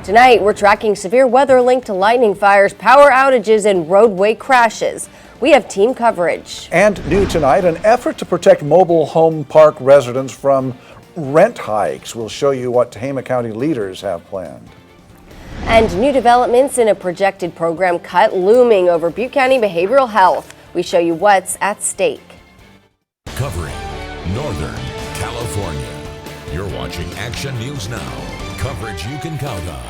Tonight, we're tracking severe weather linked to lightning fires, power outages, and roadway crashes. We have team coverage. And new tonight, an effort to protect mobile home park residents from rent hikes. We'll show you what Tehama County leaders have planned. And new developments in a projected program cut looming over Butte County behavioral health. We show you what's at stake. Covering Northern California. You're watching Action News Now. Coverage you can count on.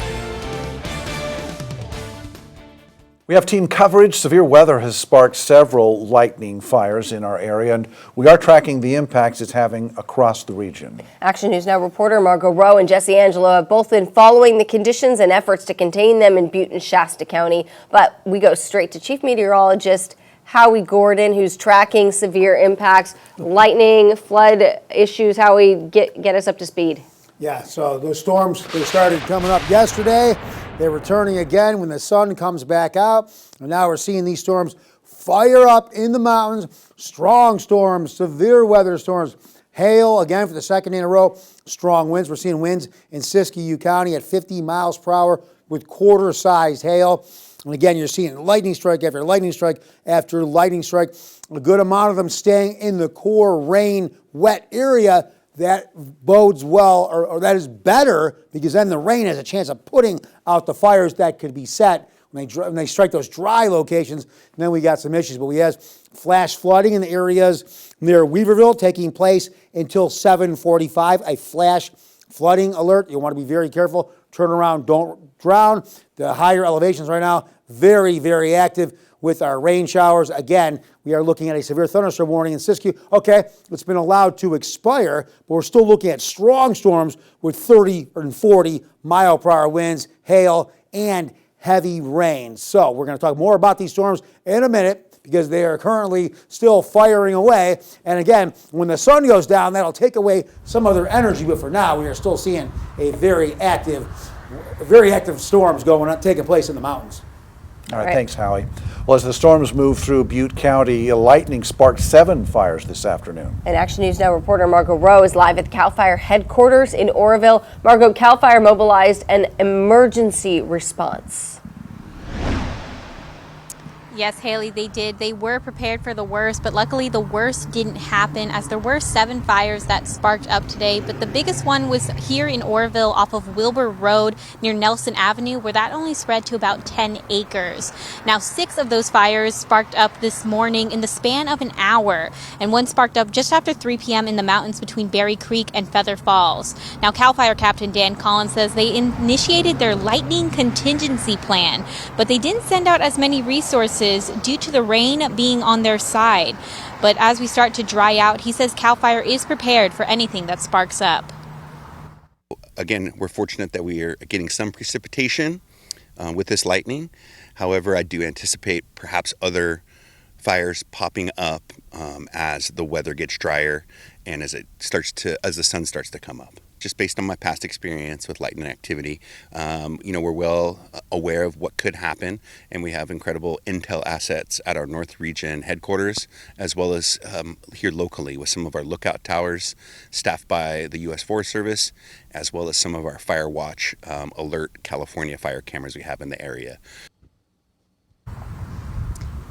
We have team coverage. Severe weather has sparked several lightning fires in our area, and we are tracking the impacts it's having across the region. Action News Now reporter Margot Rowe and Jesse Angelo have both been following the conditions and efforts to contain them in Butte and Shasta County. But we go straight to Chief Meteorologist Howie Gordon, who's tracking severe impacts, lightning, flood issues. Howie, get us up to speed. Yeah, so those storms, they started coming up yesterday. They're returning again when the sun comes back out. And now we're seeing these storms fire up in the mountains. Strong storms, severe weather storms, hail again for the second day in a row. Strong winds. We're seeing winds in Siskiyou County at 50 miles per hour with quarter-sized hail. And again, you're seeing lightning strike after lightning strike after lightning strike. A good amount of them staying in the core rain, wet area. That bodes well, or that is better, because then the rain has a chance of putting out the fires that could be set when they strike those dry locations. And then we got some issues, but we have flash flooding in the areas near Weaverville taking place until 7:45. A flash flooding alert. You want to be very careful. Turn around, don't drown. The higher elevations right now, very, very active with our rain showers. Again, we are looking at a severe thunderstorm warning in Siskiyou. Okay, it's been allowed to expire, but we're still looking at strong storms with 30 and 40 mile per hour winds, hail, and heavy rain. So we're going to talk more about these storms in a minute, because they are currently still firing away. And again, when the sun goes down, that'll take away some of their energy. But for now, we are still seeing a very active storms taking place in the mountains. All right, thanks, Howie. Well, as the storms move through Butte County, lightning sparked 7 fires this afternoon. And Action News Now reporter Margot Rowe is live at the CAL FIRE headquarters in Oroville. Margot, CAL FIRE mobilized an emergency response. Yes, Haley, they did. They were prepared for the worst, but luckily the worst didn't happen, as there were 7 fires that sparked up today. But the biggest one was here in Oroville off of Wilbur Road near Nelson Avenue, where that only spread to about 10 acres. Now, 6 of those fires sparked up this morning in the span of an hour, and one sparked up just after 3 p.m. in the mountains between Berry Creek and Feather Falls. Now, CAL FIRE Captain Dan Collins says they initiated their lightning contingency plan, but they didn't send out as many resources due to the rain being on their side. But as we start to dry out, he says CAL FIRE is prepared for anything that sparks up. Again, we're fortunate that we are getting some precipitation with this lightning. However, I do anticipate perhaps other fires popping up as the weather gets drier and as the sun starts to come up. Just based on my past experience with lightning activity, we're well aware of what could happen, and we have incredible intel assets at our North Region headquarters, as well as here locally with some of our lookout towers staffed by the U.S. Forest Service, as well as some of our Fire Watch Alert California fire cameras we have in the area.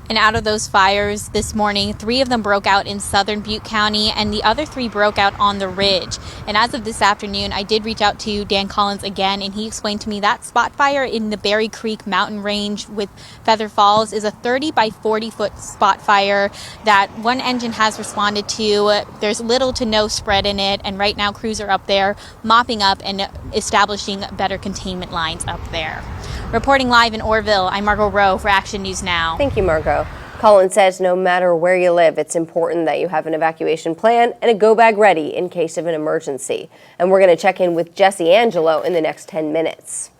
And out of those fires this morning, 3 of them broke out in southern Butte County, and the other 3 broke out on the Ridge. And as of this afternoon, I did reach out to Dan Collins again, and he explained to me that spot fire in the Berry Creek mountain range with Feather Falls is a 30 by 40 foot spot fire that one engine has responded to. There's little to no spread in it, and right now crews are up there mopping up and establishing better containment lines up there. Reporting live in Oroville, I'm Margot Rowe for Action News Now. Thank you, Margot. Collins says no matter where you live, it's important that you have an evacuation plan and a go bag ready in case of an emergency. And we're going to check in with Jesse Angelo in the next 10 minutes.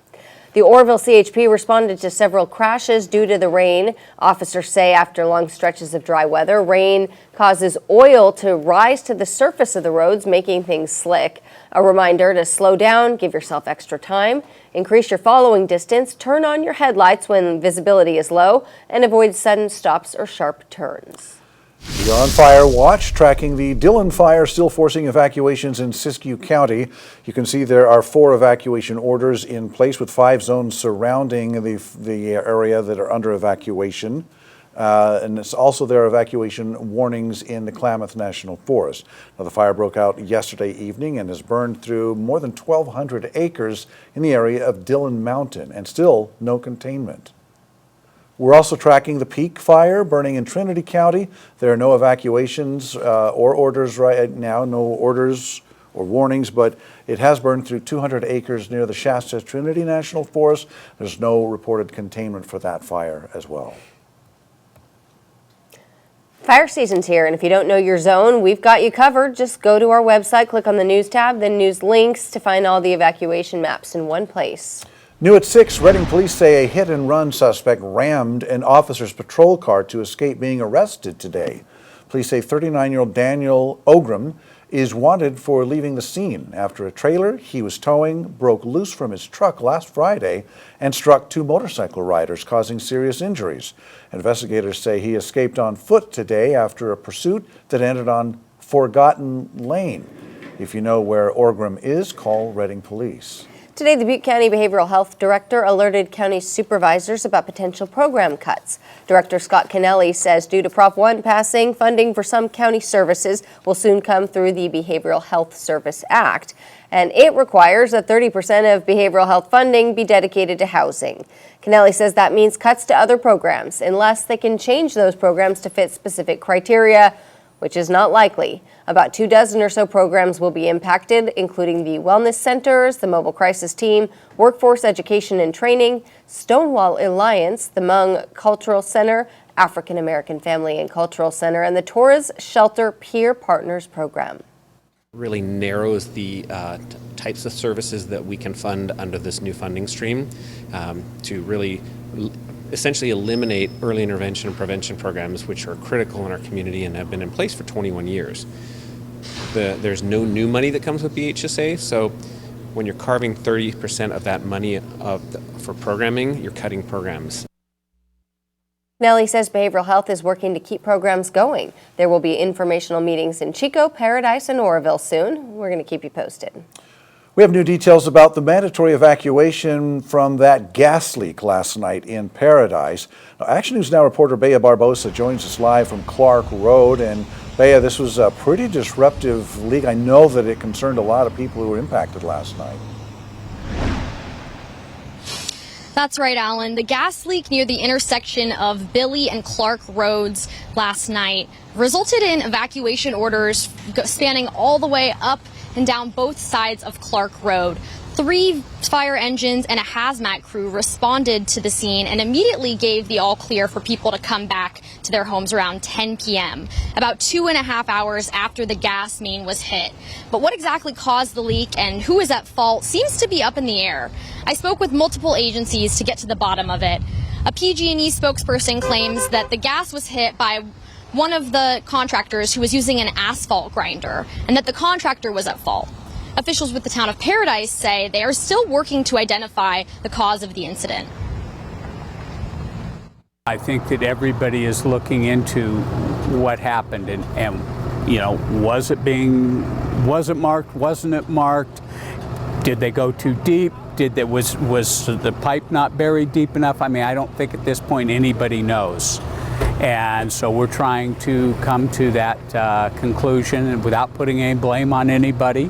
The Oroville CHP responded to several crashes due to the rain. Officers say after long stretches of dry weather, rain causes oil to rise to the surface of the roads, making things slick. A reminder to slow down, give yourself extra time, increase your following distance, turn on your headlights when visibility is low, and avoid sudden stops or sharp turns. We are on fire watch, tracking the Dillon fire, still forcing evacuations in Siskiyou County. You can see there are 4 evacuation orders in place with 5 zones surrounding the area that are under evacuation. And it's also there are evacuation warnings in the Klamath National Forest. Now, the fire broke out yesterday evening and has burned through more than 1,200 acres in the area of Dillon Mountain, and still no containment. We're also tracking the Peak fire burning in Trinity County. There are no evacuations or orders right now, no orders or warnings, but it has burned through 200 acres near the Shasta Trinity National Forest. There's no reported containment for that fire as well. Fire season's here, and if you don't know your zone, we've got you covered. Just go to our website, click on the news tab, then news links to find all the evacuation maps in one place. New at 6, Reading police say a hit-and-run suspect rammed an officer's patrol car to escape being arrested today. Police say 39-year-old Daniel Ogram is wanted for leaving the scene after a trailer he was towing broke loose from his truck last Friday and struck 2 motorcycle riders, causing serious injuries. Investigators say he escaped on foot today after a pursuit that ended on Forgotten Lane. If you know where Ogram is, call Reading Police. Today, the Butte County Behavioral Health Director alerted county supervisors about potential program cuts. Director Scott Kennelly says due to Prop 1 passing, funding for some county services will soon come through the Behavioral Health Service Act, and it requires that 30% of behavioral health funding be dedicated to housing. Kennelly says that means cuts to other programs unless they can change those programs to fit specific criteria, which is not likely. About 24 or so programs will be impacted, including the wellness centers, the mobile crisis team, workforce education and training, Stonewall Alliance, the Hmong Cultural Center, African American Family and Cultural Center, and the Torres Shelter Peer Partners Program. Really narrows the types of services that we can fund under this new funding stream to really essentially eliminate early intervention and prevention programs, which are critical in our community and have been in place for 21 years. There's no new money that comes with BHSA, so when you're carving 30% of that money for programming, you're cutting programs. Nellie says behavioral health is working to keep programs going. There will be informational meetings in Chico, Paradise, and Oroville soon. We're going to keep you posted. We have new details about the mandatory evacuation from that gas leak last night in Paradise. Now, Action News Now reporter Bea Barbosa joins us live from Clark Road. And Bea, this was a pretty disruptive leak. I know that it concerned a lot of people who were impacted last night. That's right, Alan. The gas leak near the intersection of Billy and Clark Roads last night resulted in evacuation orders spanning all the way up and down both sides of Clark Road. 3 fire engines and a hazmat crew responded to the scene and immediately gave the all clear for people to come back to their homes around 10 p.m., about 2.5 hours after the gas main was hit. But what exactly caused the leak and who is at fault seems to be up in the air. I spoke with multiple agencies to get to the bottom of it. A PG&E spokesperson claims that the gas was hit by one of the contractors who was using an asphalt grinder and that the contractor was at fault. Officials with the town of Paradise say they are still working to identify the cause of the incident. I think that everybody is looking into what happened and you know, was it marked, wasn't it marked? Did they go too deep? Was the pipe not buried deep enough? I mean, I don't think at this point anybody knows. And so we're trying to come to that conclusion and without putting any blame on anybody.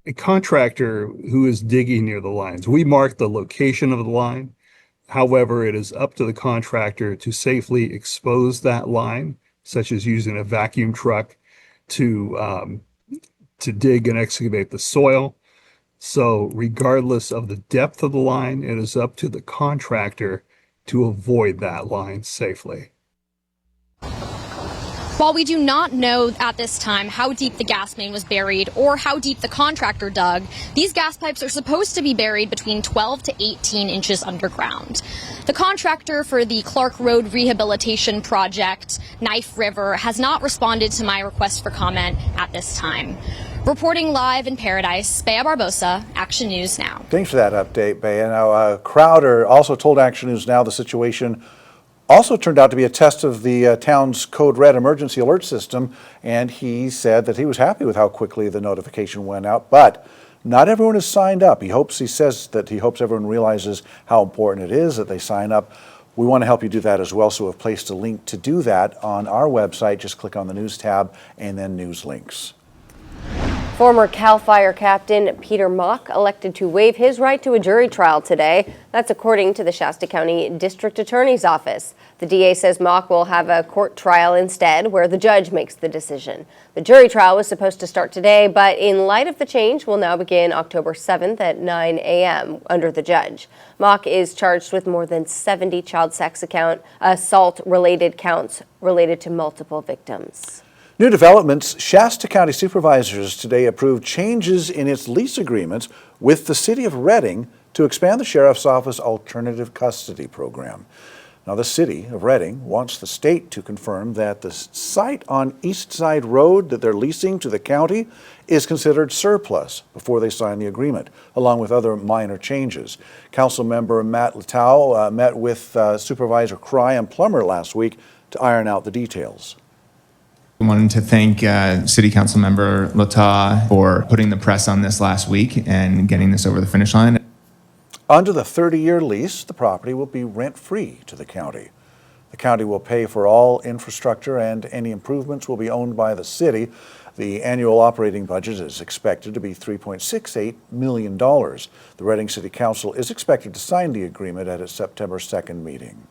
A contractor who is digging near the lines, we mark the location of the line. However, it is up to the contractor to safely expose that line, such as using a vacuum truck to dig and excavate the soil. So regardless of the depth of the line, it is up to the contractor to avoid that line safely. While we do not know at this time how deep the gas main was buried or how deep the contractor dug, these gas pipes are supposed to be buried between 12 to 18 inches underground. The contractor for the Clark Road Rehabilitation Project, Knife River, has not responded to my request for comment at this time. Reporting live in Paradise, Bea Barbosa, Action News Now. Thanks for that update, Bea. Now, Crowder also told Action News Now the situation Also turned out to be a test of the town's Code Red emergency alert system, and he said that he was happy with how quickly the notification went out, but not everyone is signed up. He says that he hopes everyone realizes how important it is that they sign up. We want to help you do that as well, so we've placed a link to do that on our website. Just click on the news tab and then news links. Former CAL FIRE captain Peter Mock elected to waive his right to a jury trial today. That's according to the Shasta County District Attorney's Office. The DA says Mock will have a court trial instead, where the judge makes the decision. The jury trial was supposed to start today, but in light of the change, will now begin October 7th at 9 a.m. under the judge. Mock is charged with more than 70 child sex assault-related counts related to multiple victims. New developments. Shasta County supervisors today approved changes in its lease agreements with the City of Reading to expand the Sheriff's Office Alternative Custody Program. Now, the City of Reading wants the state to confirm that the site on East Side Road that they're leasing to the county is considered surplus before they sign the agreement, along with other minor changes. Council member Matt Latow met with Supervisor Cry and Plummer last week to iron out the details. I wanted to thank City Council Member Lata for putting the press on this last week and getting this over the finish line. Under the 30-year lease, the property will be rent-free to the county. The county will pay for all infrastructure, and any improvements will be owned by the city. The annual operating budget is expected to be $3.68 million. The Reading City Council is expected to sign the agreement at its September 2nd meeting.